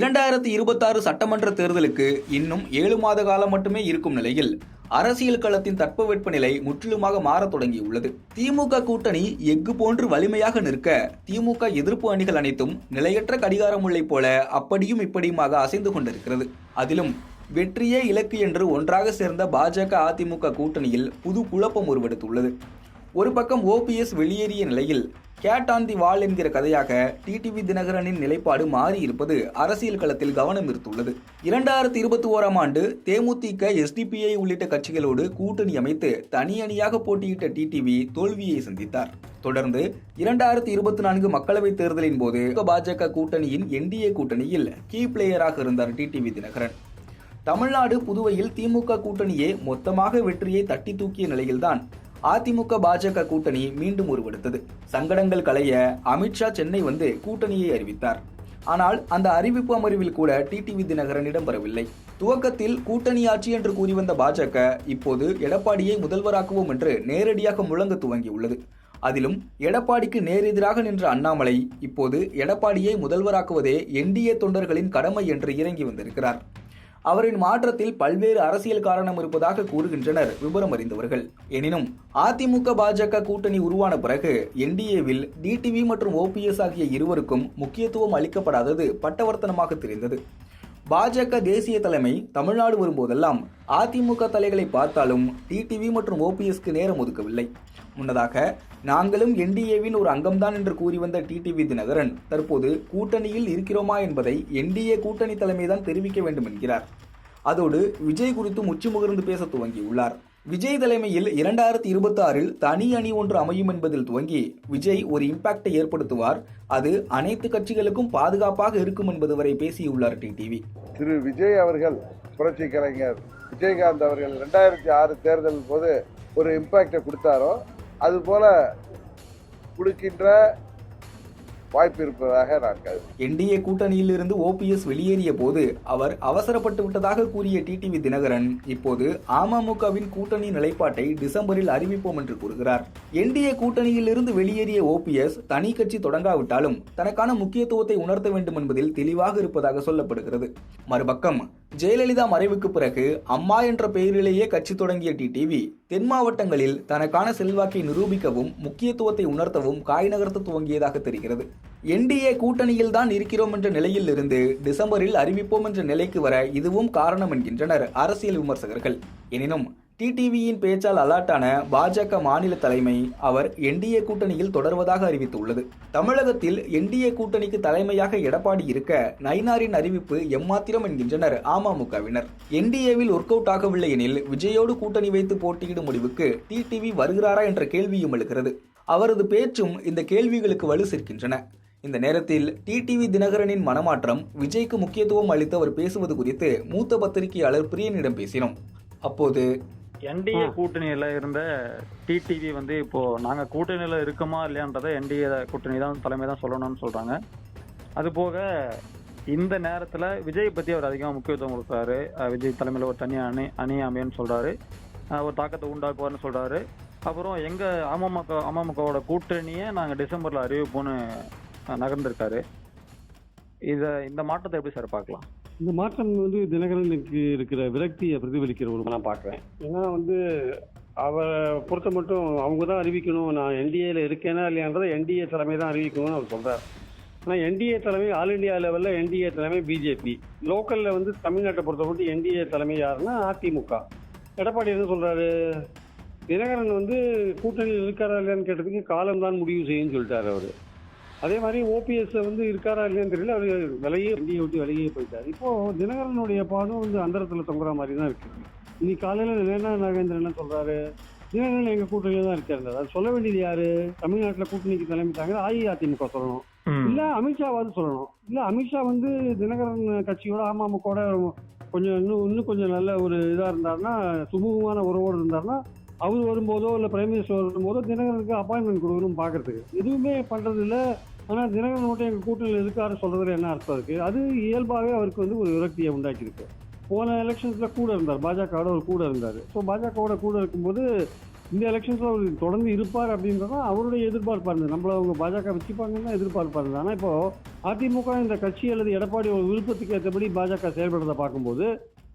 2026 சட்டமன்ற தேர்தலுக்கு இன்னும் 7 மாத காலம் மட்டுமே இருக்கும் நிலையில் அரசியல் களத்தின் தட்பவெட்ப நிலை முற்றிலுமாக மாறத் தொடங்கியுள்ளது. திமுக கூட்டணி எஃகு போன்று வலிமையாக நிற்க திமுக எதிர்ப்பு அணிகள் அனைத்தும் நிலையற்ற கடிகார முல்லை போல அப்படியும் இப்படியுமாக அசைந்து கொண்டிருக்கிறது. அதிலும் வெற்றியே இலக்கு என்று ஒன்றாக சேர்ந்த பாஜக அதிமுக கூட்டணியில் புது குழப்பம் உருவெடுத்துள்ளது. ஒரு பக்கம் ஓபிஎஸ் வெளியேறிய நிலையில் கேட் ஆன் தி வால் என்கிற கதையாக டிடிவி தினகரனின் நிலைப்பாடு மாறி இருப்பது அரசியல் களத்தில் கவனம் ஈர்த்துள்ளது. 2021ஆம் ஆண்டு தேமுதிக, எஸ்டிபிஐ உள்ளிட்ட கட்சிகளோடு கூட்டணி அமைத்து தனி அணியாக போட்டியிட்ட டிடிவி தோல்வியை சந்தித்தார். தொடர்ந்து 2024 மக்களவைத் தேர்தலின் போது பாஜக கூட்டணியின் என்டிஏ கூட்டணியில் கீ பிளேயராக இருந்தார் டிடிவி தினகரன். தமிழ்நாடு, புதுவையில் திமுக கூட்டணியே மொத்தமாக வெற்றியை தட்டி தூக்கிய நிலையில்தான் அதிமுக பாஜக கூட்டணி மீண்டும் உருவெடுத்தது. சங்கடங்கள் களைய அமித்ஷா சென்னை வந்து கூட்டணியை அறிவித்தார். ஆனால் அந்த அறிவிப்பு அமர்வில் கூட டிடிவி தினகரன் இடம்பெறவில்லை. துவக்கத்தில் கூட்டணி ஆட்சி என்று கூறி வந்த பாஜக இப்போது எடப்பாடியை முதல்வராக்குவோம் என்று நேரடியாக முழங்க துவங்கியுள்ளது. அதிலும் எடப்பாடிக்கு நேரெதிராக நின்ற அண்ணாமலை இப்போது எடப்பாடியை முதல்வராக்குவதே என்டிஏ தொண்டர்களின் கடமை என்று இறங்கி வந்திருக்கிறார். அவரின் மாற்றத்தில் பல்வேறு அரசியல் காரணம் இருப்பதாக கூறுகின்றனர் விவரம் அறிந்தவர்கள். எனினும் அதிமுக பாஜக கூட்டணி உருவான பிறகு என்டிஏவில் டிடிவி மற்றும் ஓபிஎஸ் ஆகிய இருவருக்கும் முக்கியத்துவம் அளிக்கப்படாதது பட்டவர்த்தனமாக தெரிந்தது. பாஜக தேசிய தலைமை தமிழ்நாடு வரும்போதெல்லாம் அதிமுக தலைகளை பார்த்தாலும் டிடிவி மற்றும் ஓபிஎஸ்க்கு நேரம் ஒதுக்கவில்லை. முன்னதாக நாங்களும் என்டிஏவின் ஒரு அங்கம்தான் என்று கூறி வந்த டிடிவி தினகரன் தற்போது கூட்டணியில் இருக்கிறோமா என்பதை என்டிஏ கூட்டணி தலைமைதான் தெரிவிக்க வேண்டும் என்கிறார். அதோடு விஜய் குறித்து உச்சி முகர்ந்து பேச துவங்கியுள்ளார். விஜய் தலைமையில் 2026 தனி அணி ஒன்று அமையும் என்பதில் துவங்கி விஜய் ஒரு இம்பாக்டை ஏற்படுத்துவார், அது அனைத்து கட்சிகளுக்கும் பாதுகாப்பாக இருக்கும் என்பது வரை பேசியுள்ளார் டிடிவி. திரு விஜய் அவர்கள், புரட்சி கலைஞர் விஜயகாந்த் அவர்கள் 2006 தேர்தல் போது ஒரு இம்பாக்டை கொடுத்தாரோ அதுபோல கொடுக்கின்ற வாய்ப்பு இருப்பதாக நான் கருதுகிறேன். என்டிஏ கூட்டணியில் இருந்து ஓபிஎஸ் வெளியேறிய போது அவர் அவசரப்பட்டு விட்டதாக கூறிய டிடிவி தினகரன் இப்போது அமமுகவின் கூட்டணி நிலைப்பாட்டை டிசம்பரில் அறிவிப்போம் என்று கூறுகிறார். என்டிஏ கூட்டணியில் இருந்து வெளியேறிய ஓபிஎஸ் தனி கட்சி தொடங்காவிட்டாலும் தனக்கான முக்கியத்துவத்தை உணர்த்த வேண்டும் என்பதில் தெளிவாக இருப்பதாக சொல்லப்படுகிறது. மறுபக்கம் ஜெயலலிதா மறைவுக்கு பிறகு அம்மா என்ற பெயரிலேயே கட்சி தொடங்கிய டிடிவி தென் மாவட்டங்களில் தனக்கான செல்வாக்கை நிரூபிக்கவும் முக்கியத்துவத்தை உணர்த்தவும் காய் நகர்த்த துவங்கியதாக தெரிகிறது. என்டிஏ கூட்டணியில் தான் இருக்கிறோம் என்ற நிலையில் இருந்து டிசம்பரில் அறிவிப்போம் என்ற நிலைக்கு வர இதுவும் காரணம் என்கின்றனர் அரசியல் விமர்சகர்கள். எனினும் டிடிவியின் பேச்சால் அலர்ட்டான பாஜக மாநில தலைமை அவர் என்டிஏ கூட்டணியில் தொடர்வதாக அறிவித்துள்ளது. தமிழகத்தில் என்டிஏ கூட்டணிக்கு தலைமையாக எடப்பாடி இருக்க நயினாரின் அறிவிப்பு எம்மாத்திரம் என்கின்றனர் அமமுகவினர். என்டிஏவில் ஒர்க் அவுட் ஆகவில்லை எனில் விஜயோடு கூட்டணி வைத்து போட்டியிடும் முடிவுக்கு டிடிவி வருகிறாரா என்ற கேள்வியும் எழுகிறது. அவரது பேச்சும் இந்த கேள்விகளுக்கு வலு சேர்க்கின்றன. இந்த நேரத்தில் டிடிவி தினகரனின் மனமாற்றம், விஜய்க்கு முக்கியத்துவம் அளித்து அவர் பேசுவது குறித்து மூத்த பத்திரிகையாளர் பிரியனிடம் பேசினோம். அப்போது என்டிஏ கூட்டணியில இருந்த டிடிவி வந்து இப்போ நாங்க கூட்டணியில இருக்கோமா இல்லையான்றதை என்டிஏ கூட்டணி தான் தலைமை தான் சொல்லணும்னு சொல்றாங்க. அது போக இந்த நேரத்துல விஜய் பத்தி அவர் அதிகமாக முக்கியத்துவம் கொடுக்குறாரு. விஜய் தலைமையில ஒரு தனி அணி அமையன்னு சொல்றாரு, ஒரு தாக்கத்தை உண்டாக்குவார்னு சொல்றாரு. அப்புறம் எங்க அமமுகவோட கூட்டணியை நாங்க டிசம்பர்ல அறிவிப்போம்னு நகர்ந்திருக்காரு. இந்த மாற்றத்தை எப்படி சார் பார்க்கலாம்? இந்த மாற்றம் வந்து தினகரனுக்கு இருக்கிற விரக்தியை பிரதிபலிக்கிற ஒரு நான் பார்க்குறேன். ஏன்னா அவரை பொறுத்த மட்டும் அவங்க தான் அறிவிக்கணும், நான் என்டிஏல இருக்கேனா இல்லையான்றதை என்டிஏ தலைமை தான் அறிவிக்கணும்னு அவர் சொல்கிறார். ஆனால் என்டிஏ தலைமை ஆல் இண்டியா லெவலில் என்டிஏ தலைமை பிஜேபி, லோக்கலில் தமிழ்நாட்டை பொறுத்த மட்டும் என்டிஏ தலைமை யாருன்னா அதிமுக. எடப்பாடி என்ன சொல்கிறாரு, தினகரன் கூட்டணியில் இருக்காரா இல்லையான்னு கேட்டதுக்கு காலம்தான் முடிவு செய்யுன்னு சொல்லிட்டார் அவர். அதே மாதிரி ஓபிஎஸ் இருக்காரா இல்லையான்னு தெரியல, அவர் விலையே என்டிஏ விட்டு விலையே போயிட்டார். இப்போது தினகரனுடைய பாதம் அந்தரத்தில் தொங்குற மாதிரி தான் இருக்குது. இன்னைக்கு காலையில் நேனா நாகேந்திரன் என்ன சொல்கிறாரு, தினகரன் எங்கள் கூட்டணியில் தான் இருக்காரு. அது சொல்ல வேண்டியது யாரு? தமிழ்நாட்டில் கூட்டணிக்கு தலைமைத்தாங்க அஇஅதிமுக சொல்லணும், இல்லை அமித்ஷாவாவது சொல்லணும். இல்லை அமித்ஷா தினகரன் கட்சியோட அமமுகவோட கொஞ்சம் இன்னும் கொஞ்சம் நல்ல ஒரு இதாக இருந்தாருன்னா, சுமூகமான உறவோடு இருந்தாருன்னா, அவர் வரும்போதோ இல்லை பிரைம் மினிஸ்டர் வரும்போதோ தினகரனுக்கு அப்பாயின்மெண்ட் கொடுக்கணும் பார்க்கறதுக்கு. எதுவுமே பண்ணுறது இல்லை. ஆனால் தினகரன் மட்டும் எங்கள் கூட்டணியில் இருக்காரு சொல்கிறதுல என்ன அர்த்தம் இருக்குது? அது இயல்பாகவே அவருக்கு ஒரு விரக்தியை உண்டாக்கியிருக்கு. போன எலெக்ஷன்ஸில் கூட இருந்தார், பாஜகவோட ஒரு கூட இருந்தார். ஸோ பாஜகவோட கூட இருக்கும்போது இந்த எலெக்ஷன்ஸ்ல அவர் தொடர்ந்து இருப்பார் அப்படின்றதான் அவருடைய எதிர்பார்ப்பா இருந்தது. நம்மள அவங்க பாஜக வச்சுப்பாங்கன்னு தான் எதிர்பார்ப்பா இருந்தது. ஆனா இப்போ அதிமுக இந்த கட்சி அல்லது எடப்பாடி ஒரு விருப்பத்துக்கு ஏற்றபடி பாஜக செயல்படுறதை பார்க்கும்போது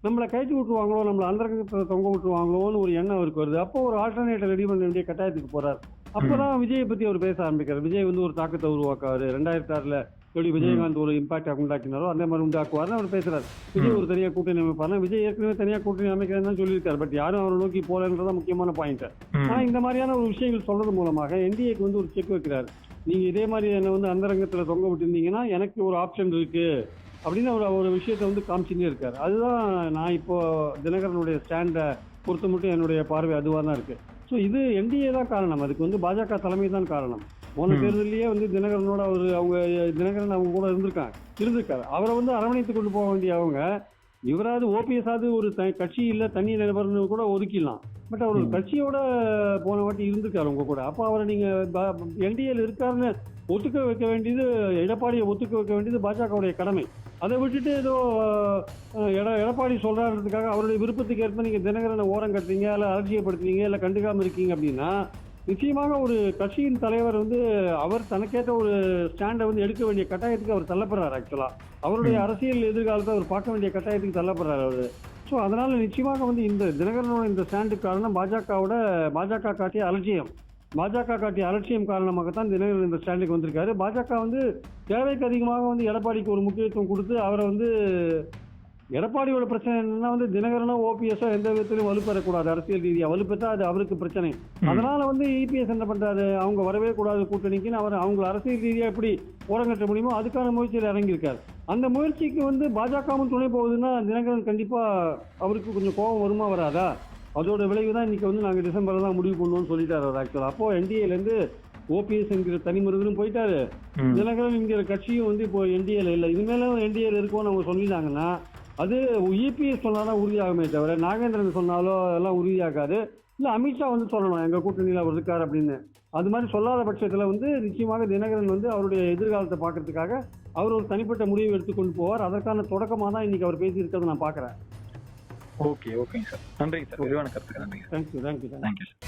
நம்மளை கயற்றி விட்டுருவாங்களோ, நம்மளை அந்தரங்கத்தில் தொங்க விட்டுருவாங்களோன்னு ஒரு எண்ணம் அவருக்கு வருது. அப்போ ஒரு ஆல்டர்னேட்டர் ரெடி பண்ண வேண்டிய கட்டாயத்துக்கு போறார். அப்பதான் விஜயை பத்தி அவர் பேச ஆரம்பிக்கிறார். விஜய் வந்து ஒரு தாக்கத்தை உருவாக்குவாரு, 2006 எப்படி விஜயகாந்த் ஒரு இம்பாக்ட் உண்டாக்கினாரோ அந்த மாதிரி உண்டாக்குவார்னு அவர் பேசுறாரு. விஜய் ஒரு தனியா கூட்டணி அமைப்பாரு. விஜய் ஏற்கனவே தனியா கூட்டணி அமைக்கிறேன்னு தான் சொல்லியிருக்காரு. பட் யாரும் அவரை நோக்கி போலன்றதான் முக்கியமான பாயிண்ட். ஆனா இந்த மாதிரியான ஒரு விஷயங்கள் சொல்றது மூலமாக என்டிஏக்கு வந்து ஒரு செக் வைக்கிறாரு. நீங்க இதே மாதிரி என்ன வந்து அந்தரங்கத்துல தொங்க விட்டுருந்தீங்கன்னா எனக்கு ஒரு ஆப்ஷன் இருக்கு அப்படின்னு அவர் ஒரு விஷயத்த வந்து காமிச்சுட்டே இருக்காரு. அதுதான் நான் இப்போ தினகரனுடைய ஸ்டாண்டை பொறுத்த மட்டும் என்னுடைய பார்வை அதுவாக தான் இருக்கு. ஸோ இது என்டிஏ தான் காரணம், அதுக்கு வந்து பாஜக தலைமை தான் காரணம். போன தேர்தலையே வந்து தினகரனோட தினகரன் அவங்க கூட இருந்திருக்காரு. அவரை வந்து அரவணைத்து கொண்டு போக வேண்டிய அவங்க இவராது ஓபிஎஸ்ஸாவது ஒரு கட்சி இல்லை தனி நிலவரன்னு கூட ஒதுக்கிடலாம். பட் அவர் ஒரு கட்சியோட போன வாட்டி இருந்திருக்காரு உங்க கூட. அப்போ அவரை நீங்க என்டிஏல இருக்காருன்னு ஒத்துக்க வைக்க வேண்டியது, எடப்பாடியை ஒத்துக்க வைக்க வேண்டியது பாஜகவுடைய கடமை. அதை விட்டுட்டு ஏதோ எடப்பாடி சொல்றாருன்றதுக்காக அவருடைய விருப்பத்துக்கு ஏற்ப நீங்க தினகரனை ஓரம் கட்டுறீங்க, இல்லை அலட்சியப்படுத்துறீங்க, இல்லை கண்டுக்காம இருக்கீங்க அப்படின்னா நிச்சயமாக ஒரு கட்சியின் தலைவர் வந்து அவர் தனக்கேற்ற ஒரு ஸ்டாண்டை வந்து எடுக்க வேண்டிய கட்டாயத்துக்கு அவர் தள்ளப்படுறாரு. ஆக்சுவலா அவருடைய அரசியல் எதிர்காலத்தை அவர் பார்க்க வேண்டிய கட்டாயத்துக்கு தள்ளப்படுறாரு அவரு. ஸோ அதனால நிச்சயமாக வந்து இந்த தினகரனோட இந்த ஸ்டாண்டுக்கு காரணம் பாஜக காட்டிய அலட்சியம். பாஜக காட்டிய அலட்சியம் காரணமாகத்தான் தினகரன் இந்த ஸ்டாண்டுக்கு வந்திருக்காரு. பாஜக வந்து தேவைக்கு அதிகமாக வந்து எடப்பாடிக்கு ஒரு முக்கியத்துவம் கொடுத்து அவரை வந்து எடப்பாடியோட பிரச்சனை என்னன்னா வந்து தினகரனோ ஓபிஎஸ்ஸோ எந்த விதத்திலும் வலுப்பெறக்கூடாது, அரசியல் ரீதியா வலுப்பெற்றா அது அவருக்கு பிரச்சனை. அதனால வந்து இபிஎஸ் என்ன பண்றாரு, அவங்க வரவே கூடாது கூட்டணிக்குன்னு அவர் அவங்க அரசியல் ரீதியா எப்படி ஓரங்கட்ட முடியுமோ அதுக்கான முயற்சியில் இறங்கியிருக்காரு. அந்த முயற்சிக்கு வந்து பாஜகவும் துணை போகுதுன்னா தினகரன் கண்டிப்பா அவருக்கு கொஞ்சம் கோபம் வருமா வராதா? அதோட விளைவு தான் இன்னைக்கு வந்து நாங்கள் டிசம்பர்ல தான் முடிவு பண்ணுவோம்னு சொல்லிட்டாரு அவர். ஆக்சுவலா அப்போ என்டிஏல இருந்து ஓபிஎஸ் என்கிற தனி மருதனும் போயிட்டாரு, தினகரன் என்கிற கட்சியும் வந்து இப்போ என்டிஏல இல்லை. இனிமேலும் என்டிஏல இருக்கும்னு அவங்க சொல்லிட்டாங்கன்னா அது இபிஎஸ் சொன்னாலும் உறுதியாகுமே தவிர நாகேந்திரன் சொன்னாலோ எல்லாம் உறுதியாகாது. இல்லை அமித்ஷா வந்து சொல்லணும் எங்க கூட்டணியில் அவர் இருக்கார் அப்படின்னு. அது மாதிரி சொல்லாத பட்சத்தில் வந்து நிச்சயமாக தினகரன் வந்து அவருடைய எதிர்காலத்தை பார்க்கறதுக்காக அவர் ஒரு தனிப்பட்ட முடிவு எடுத்துக்கொண்டு போவார். அதற்கான தொடக்கமாக தான் இன்னைக்கு அவர் பேசியிருக்கிறத நான் பார்க்குறேன். ஓகேங்க சார், நன்றிங்க சார், விரிவான கருத்துக்கு நன்றி. தேங்க்யூ. Thank you sir.